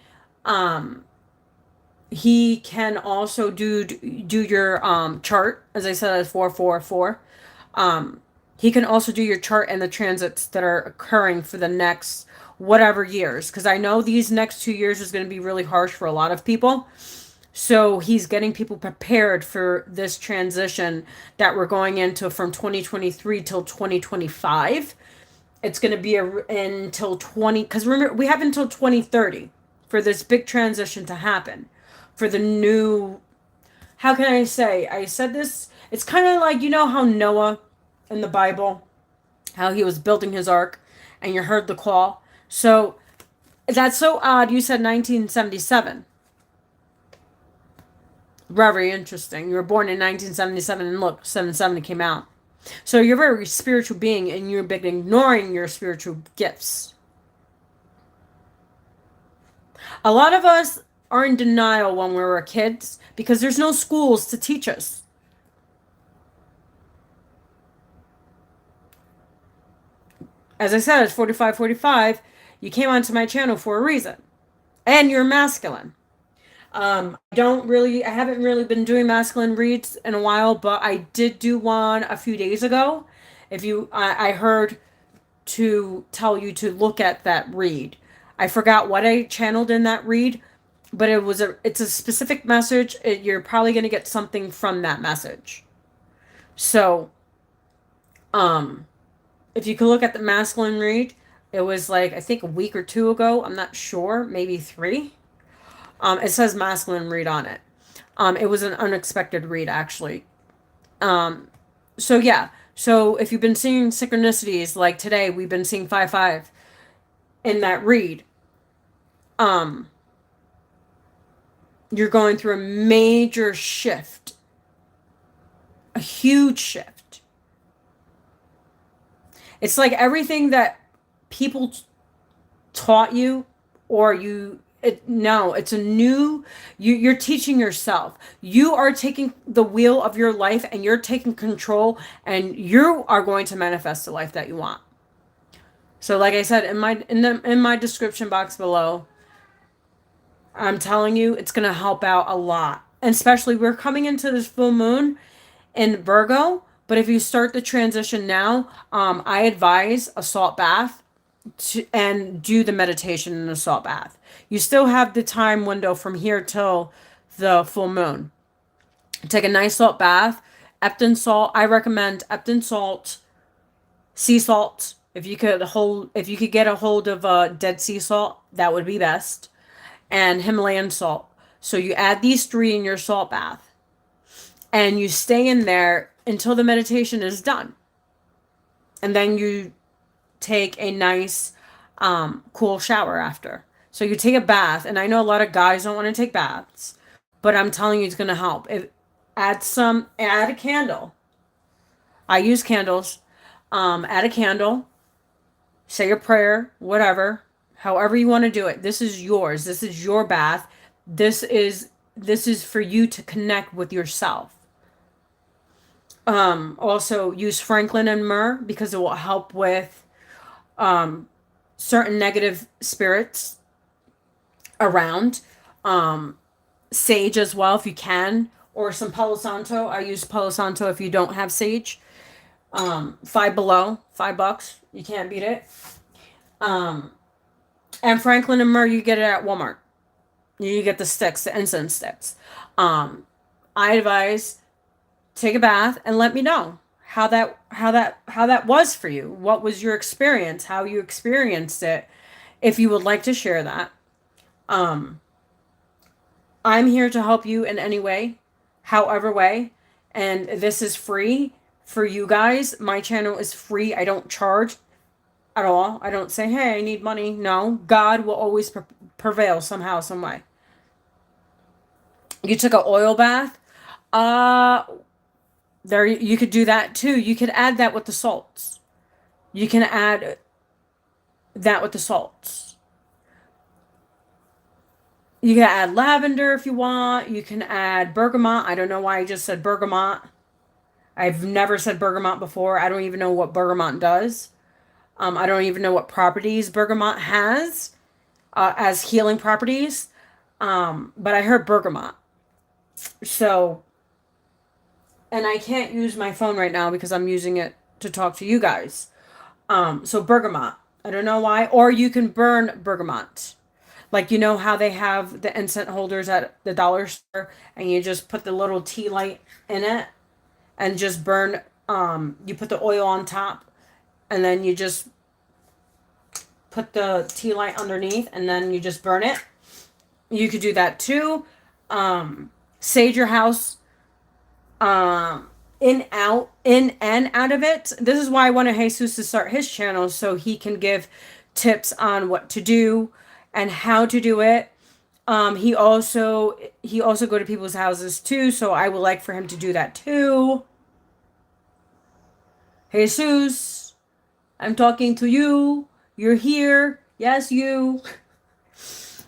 He can also do your chart. As I said, it's 444. He can also do your chart and the transits that are occurring for the next whatever years. Because I know these next 2 years is going to be really harsh for a lot of people. So he's getting people prepared for this transition that we're going into from 2023 till 2025. It's going to be until 20, because remember, we have until 2030 for this big transition to happen. For the new, how can I say? I said this, it's kind of like, you know how Noah in the Bible, how he was building his ark and you heard the call. So that's so odd. You said 1977. Very interesting. You were born in 1977 and look, 770 came out. So you're a very spiritual being and you've been ignoring your spiritual gifts. A lot of us are in denial when we were kids because there's no schools to teach us. As I said, it's 45. You came onto my channel for a reason. And you're masculine. I haven't really been doing masculine reads in a while, but I did do one a few days ago. I heard to tell you to look at that read. I forgot what I channeled in that read, but it's a specific message. You're probably going to get something from that message. So, if you could look at the masculine read, it was like, I think a week or two ago. I'm not sure, maybe 3. It says masculine read on it. It was an unexpected read, actually. So yeah. So if you've been seeing synchronicities, like today, we've been seeing 5 in that read. You're going through a major shift. A huge shift. It's like everything that people taught you or it's a new, you're teaching yourself. You are taking the wheel of your life and you're taking control and you are going to manifest the life that you want. So like I said, in my description box below, I'm telling you, it's going to help out a lot. And especially we're coming into this full moon in Virgo, but if you start the transition now, I advise a salt bath and do the meditation in a salt bath. You still have the time window from here till the full moon. Take a nice salt bath. Epsom salt. I recommend Epsom salt, sea salt. If you could get a hold of dead sea salt, that would be best. And Himalayan salt. So you add these 3 in your salt bath. And you stay in there until the meditation is done. And then you take a nice cool shower after. So you take a bath, and I know a lot of guys don't want to take baths, but I'm telling you it's going to help. Add a candle. I use candles. Add a candle, say a prayer, whatever, however you want to do it. This is yours. This is your bath. This is for you to connect with yourself. Also use franklin and myrrh because it will help with certain negative spirits around. Sage as well if you can, or some Palo Santo. I use Palo Santo if you don't have sage. $5. You can't beat it. And franklin and myrrh, you get it at Walmart. You get the sticks, the incense sticks. I advise take a bath and let me know how that was for you. What was your experience? How you experienced it? If you would like to share that. I'm here to help you in any way, however way, and this is free for you guys. My channel is free. I don't charge at all. I don't say, hey, I need money. No, God will always prevail somehow, some way. You took an oil bath. There, you could do that too. You could add that with the salts. You can add that with the salts. You can add lavender if you want. You can add bergamot. I don't know why I just said bergamot. I've never said bergamot before. I don't even know what bergamot does. I don't even know what properties bergamot has as healing properties. But I heard bergamot. So, and I can't use my phone right now because I'm using it to talk to you guys. So bergamot. I don't know why. Or you can burn bergamot. Like, you know how they have the incense holders at the dollar store, and you just put the little tea light in it and just burn, you put the oil on top, and then you just put the tea light underneath, and then you just burn it. You could do that too. Sage your house, in and out of it. This is why I wanted Jesus to start his channel, so he can give tips on what to do and how to do it. He also go to people's houses too, so I would like for him to do that too. Jesus, I'm talking to you. You're here. Yes, you.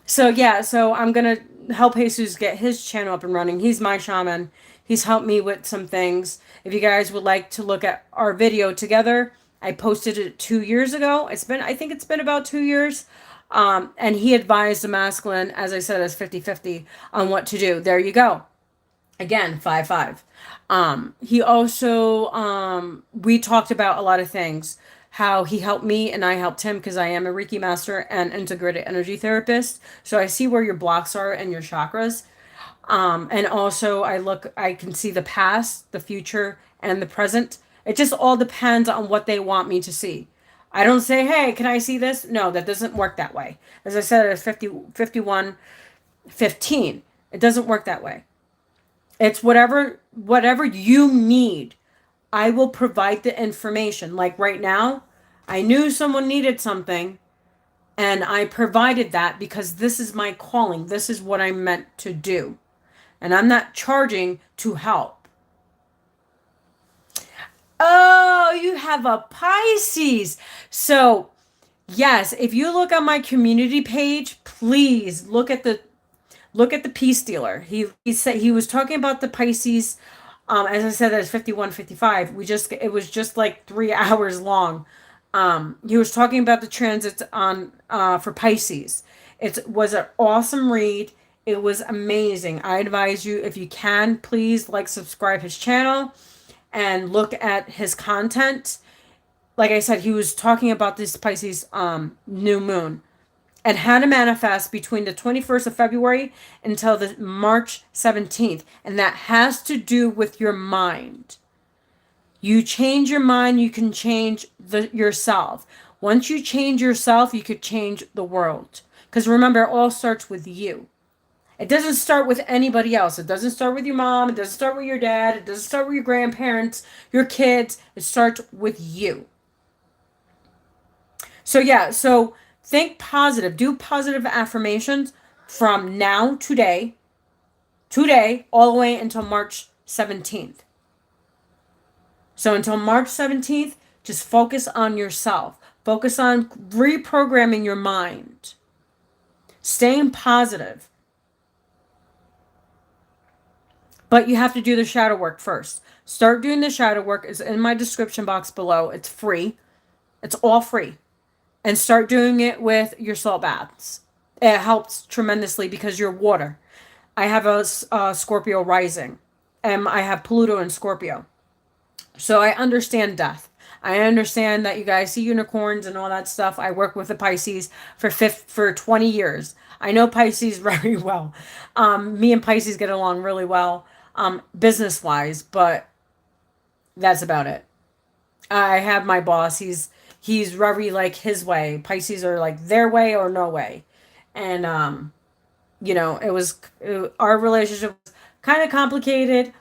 So yeah, so I'm gonna help Jesus get his channel up and running. He's my shaman. He's helped me with some things. If you guys would like to look at our video together, I posted it 2 years ago. I think it's been about 2 years. And he advised the masculine, as I said, as 50-50 on what to do. There you go. Again, 5-5. He also, we talked about a lot of things. How he helped me and I helped him, because I am a Reiki Master and integrated energy therapist. So I see where your blocks are and your chakras. And also I can see the past, the future, and the present. It just all depends on what they want me to see. I don't say, hey, can I see this? No, that doesn't work that way. As I said, it's 51-15. It doesn't work that way. It's whatever you need. I will provide the information. Like right now, I knew someone needed something, and I provided that because this is my calling. This is what I'm meant to do. And I'm not charging to help. Oh, you have a Pisces. So, yes, if you look on my community page, please look at the peace dealer. He said he was talking about the Pisces. As I said, that's 51-55. It was just like 3 hours long. He was talking about the transits on for Pisces. It was an awesome read. It was amazing. I advise you, if you can, please subscribe his channel and look at his content. Like I said, he was talking about this Pisces new moon and how to manifest between the 21st of February until the March 17th. And that has to do with your mind. You change your mind, you can change yourself. Once you change yourself, you could change the world. Because remember, it all starts with you. It doesn't start with anybody else. It doesn't start with your mom. It doesn't start with your dad. It doesn't start with your grandparents, your kids. It starts with you. So yeah, so think positive. Do positive affirmations from now, today, all the way until March 17th. So until March 17th, just focus on yourself. Focus on reprogramming your mind. Staying positive. But you have to do the shadow work first. Start doing the shadow work. It's in my description box below. It's free. It's all free. And start doing it with your salt baths. It helps tremendously because you're water. I have a Scorpio rising. And I have Pluto in Scorpio. So I understand death. I understand that you guys see unicorns and all that stuff. I work with the Pisces for 20 years. I know Pisces very well. Me and Pisces get along really well, business-wise, but that's about it. I have my boss. He's very his way. Pisces are their way or no way. And, our relationship was kind of complicated,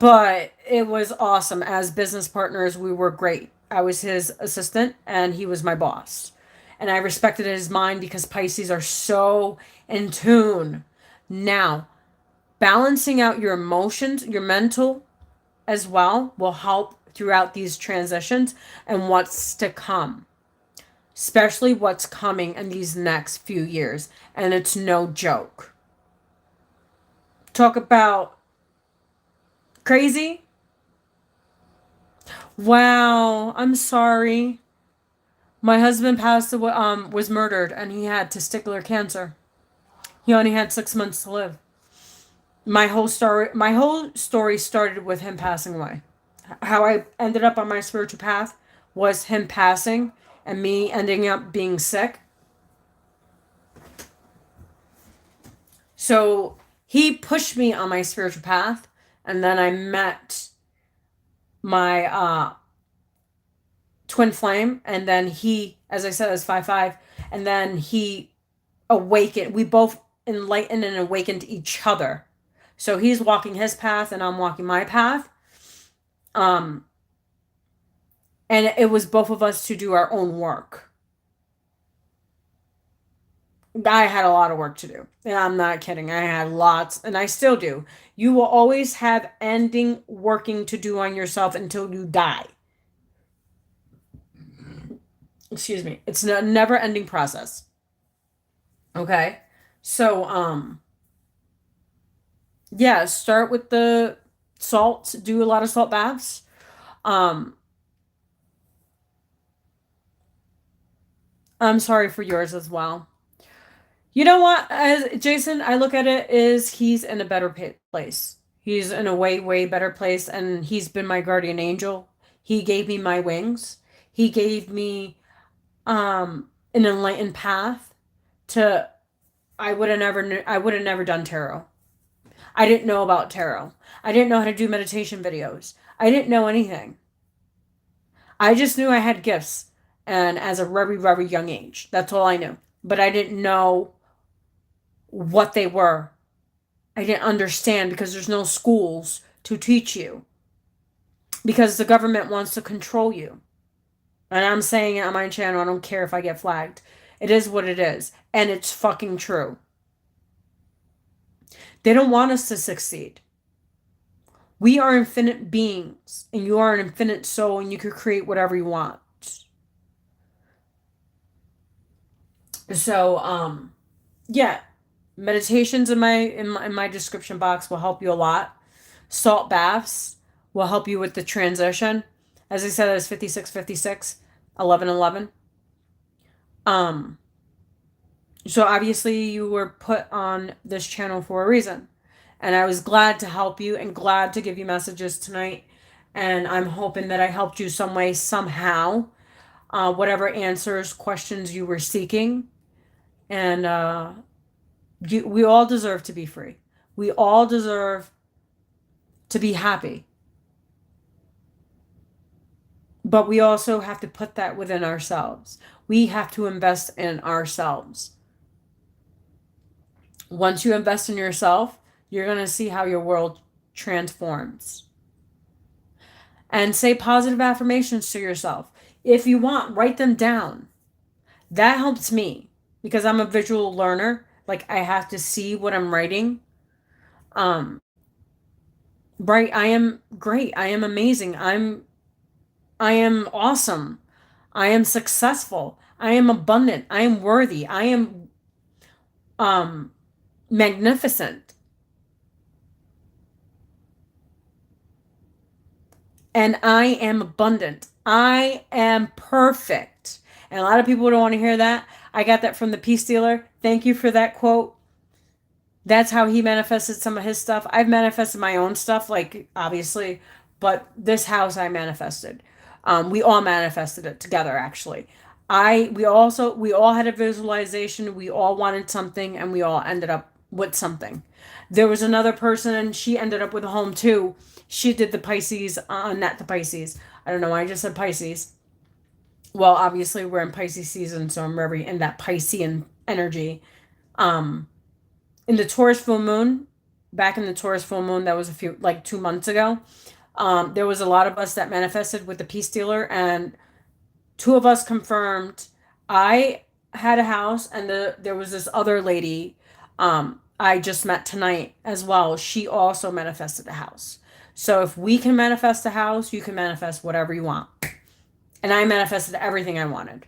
but it was awesome. As business partners, we were great. I was his assistant and he was my boss. And I respected his mind because Pisces are so in tune. Now, balancing out your emotions, your mental as well, will help throughout these transitions and what's to come. Especially what's coming in these next few years. And it's no joke. Talk about crazy. Wow, I'm sorry. My husband passed away, was murdered, and he had testicular cancer. He only had 6 months to live. My whole story started with him passing away. How I ended up on my spiritual path was him passing and me ending up being sick. So he pushed me on my spiritual path, and then I met my twin flame, and then he, as I said, is 5'5", and then he awakened. We both enlightened and awakened each other. So he's walking his path, and I'm walking my path. And it was both of us to do our own work. I had a lot of work to do, and I'm not kidding. I had lots, and I still do. You will always have ending working to do on yourself until you die. Excuse me. It's a never ending process. Okay. So, yeah, start with the salt, do a lot of salt baths. I'm sorry for yours as well. You know what, Jason, I look at it is he's in a better place. He's in a way, way better place, and he's been my guardian angel. He gave me my wings. He gave me an enlightened path to I would have never done tarot. I didn't know about tarot. I didn't know how to do meditation videos. I didn't know anything. I just knew I had gifts, and as a very, very young age. That's all I knew. But I didn't know what they were. I didn't understand because there's no schools to teach you. Because the government wants to control you. And I'm saying it on my channel, I don't care if I get flagged. It is what it is. And it's fucking true. They don't want us to succeed. We are infinite beings, and you are an infinite soul, and you can create whatever you want. So, yeah, meditations in my description box will help you a lot. Salt baths will help you with the transition. As I said, it's 5656, 1111. So obviously you were put on this channel for a reason. And I was glad to help you and glad to give you messages tonight. And I'm hoping that I helped you some way, somehow. Whatever answers, questions you were seeking. And we all deserve to be free. We all deserve to be happy. But we also have to put that within ourselves. We have to invest in ourselves. Once you invest in yourself, you're going to see how your world transforms. And say positive affirmations to yourself. If you want, write them down. That helps me because I'm a visual learner. Like, I have to see what I'm writing. Right, I am great. I am amazing. I am awesome. I am successful. I am abundant. I am worthy. I am magnificent. And I am abundant. I am perfect. And a lot of people don't want to hear that. I got that from the Peace Dealer. Thank you for that quote. That's how he manifested some of his stuff. I've manifested my own stuff, like, obviously, but this house I manifested. We all manifested it together, actually. We all had a visualization. We all wanted something, and we all ended up with something. There was another person, and she ended up with a home too. She did the Pisces, not the Pisces. I don't know why I just said Pisces. Well, obviously we're in Pisces season, so I'm very in that Piscean energy. In the Taurus full moon, back in the Taurus full moon, that was 2 months ago. There was a lot of us that manifested with the Peace Dealer, and 2 of us confirmed. I had a house, and there was this other lady I just met tonight as well. She also manifested a house. So if we can manifest a house, you can manifest whatever you want. And I manifested everything I wanted.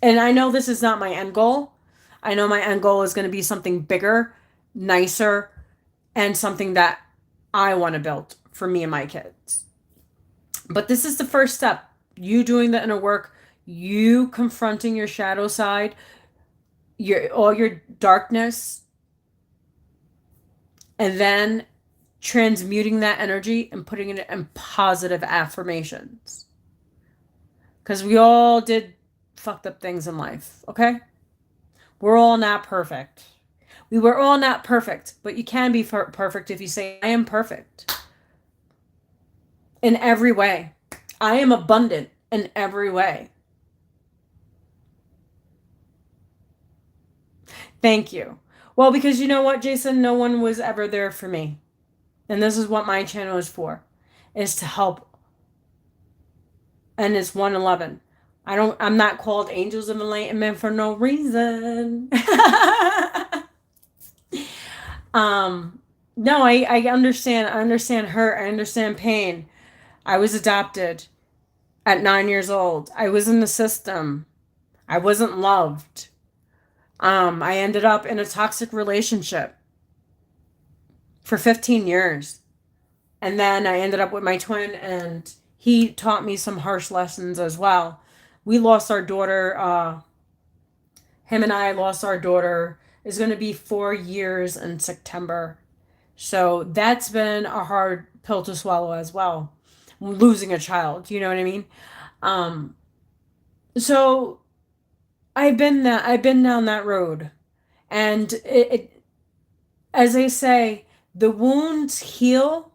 And I know this is not my end goal. I know my end goal is going to be something bigger, nicer, and something that I want to build for me and my kids. But this is the first step. You doing the inner work, you confronting your shadow side, all your darkness, and then transmuting that energy and putting it in positive affirmations. Because we all did fucked up things in life, okay? We're all not perfect. We were all not perfect, but you can be perfect if you say, I am perfect in every way. I am abundant in every way. Thank you. Well, because you know what, Jason? No one was ever there for me. And this is what my channel is for, is to help. And it's 111. I'm not called Angels of Enlightenment for no reason. No, I understand. I understand hurt. I understand pain. I was adopted at 9 years old. I was in the system. I wasn't loved. I ended up in a toxic relationship for 15 years. And then I ended up with my twin, and he taught me some harsh lessons as well. We lost our daughter. Him and I lost our daughter. It's going to be 4 years in September. So that's been a hard pill to swallow as well. Losing a child, you know what I mean? So I've been down that road. And as they say, the wounds heal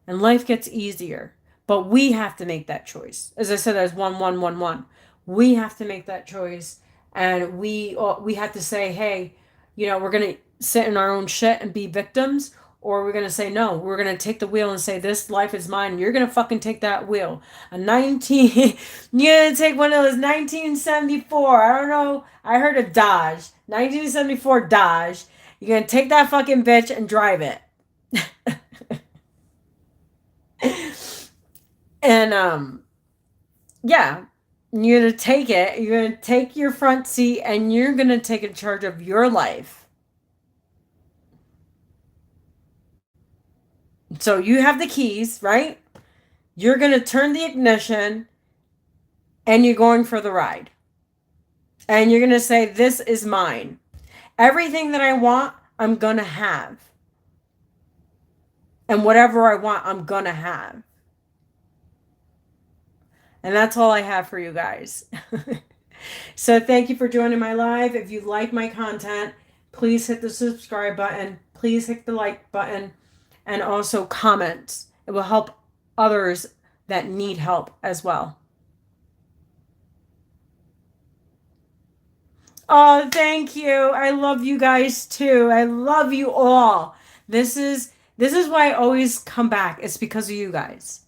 and life gets easier. But we have to make that choice. As I said, there's 1111. We have to make that choice. And we have to say, hey, we're going to sit in our own shit and be victims, or we're going to say, no, we're going to take the wheel and say, this life is mine. You're going to fucking take that wheel. You're going to take one of those 1974. I don't know. I heard a Dodge. 1974 Dodge. You're going to take that fucking bitch and drive it. And, yeah. You're going to take it. You're going to take your front seat, and you're going to take charge of your life. So you have the keys, right? You're going to turn the ignition, and you're going for the ride. And you're going to say, this is mine. Everything that I want, I'm going to have. And whatever I want, I'm going to have. And that's all I have for you guys. So thank you for joining my live. If you like my content, please hit the subscribe button. Please hit the like button. And also comment. It will help others that need help as well. Oh, thank you. I love you guys too. I love you all. This is why I always come back. It's because of you guys.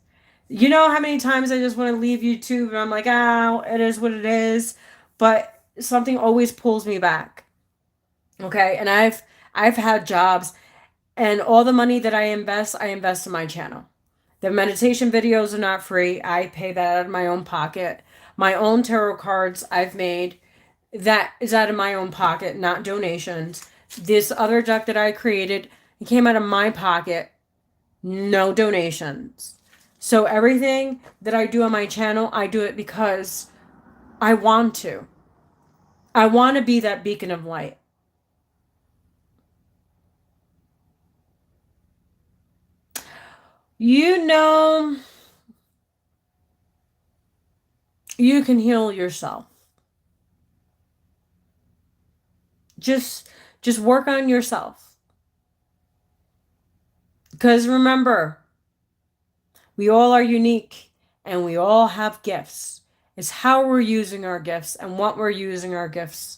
You know how many times I just want to leave YouTube and I'm like, it is what it is. But something always pulls me back. Okay. And I've had jobs, and all the money that I invest in my channel. The meditation videos are not free. I pay that out of my own pocket. My own tarot cards I've made, that is out of my own pocket, not donations. This other deck that I created, it came out of my pocket, no donations. So everything that I do on my channel, I do it because I want to. I want to be that beacon of light. You can heal yourself. Just work on yourself. Because remember, we all are unique and we all have gifts. It's how we're using our gifts and what we're using our gifts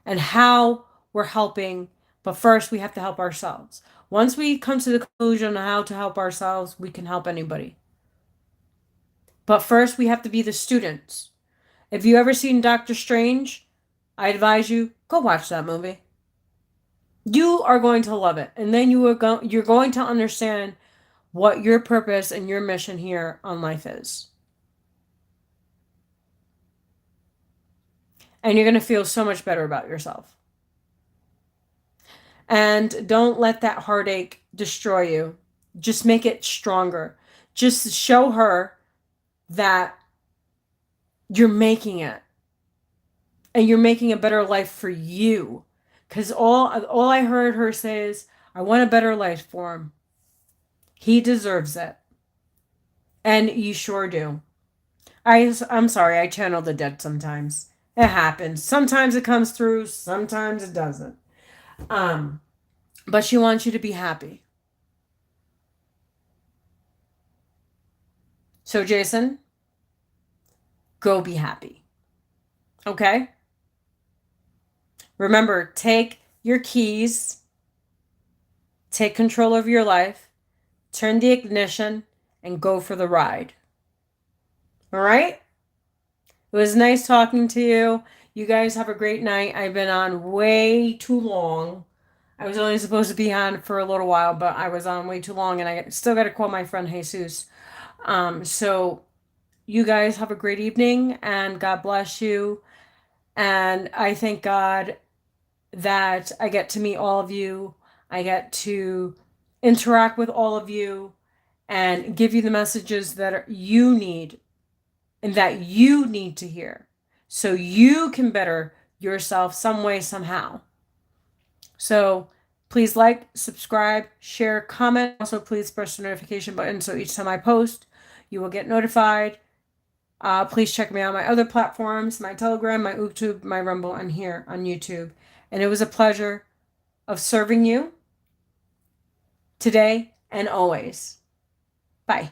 and how we're helping. But first, we have to help ourselves. Once we come to the conclusion on how to help ourselves, we can help anybody. But first, we have to be the students. If you ever seen Doctor Strange, I advise you, go watch that movie. You are going to love it. And then you're going to understand what your purpose and your mission here on life is. And you're going to feel so much better about yourself. And don't let that heartache destroy you. Just make it stronger. Just show her that you're making it. And you're making a better life for you. Because all I heard her say is, I want a better life for him. He deserves it. And you sure do. I'm sorry, I channel the dead sometimes. It happens. Sometimes it comes through, sometimes it doesn't. But she wants you to be happy. So Jason, go be happy. Okay? Remember, take your keys, take control of your life, turn the ignition, and go for the ride. All right? It was nice talking to you. You guys have a great night. I've been on way too long. I was only supposed to be on for a little while, but I was on way too long, and I still got to call my friend Jesus. So you guys have a great evening, and God bless you. And I thank God that I get to meet all of you. I get to interact with all of you and give you the messages that you need and that you need to hear so you can better yourself some way, somehow. So please like, subscribe, share, comment. Also, please press the notification button so each time I post, you will get notified. Please check me out on my other platforms, my Telegram, my YouTube, my Rumble, and here on YouTube. And it was a pleasure of serving you today and always. Bye.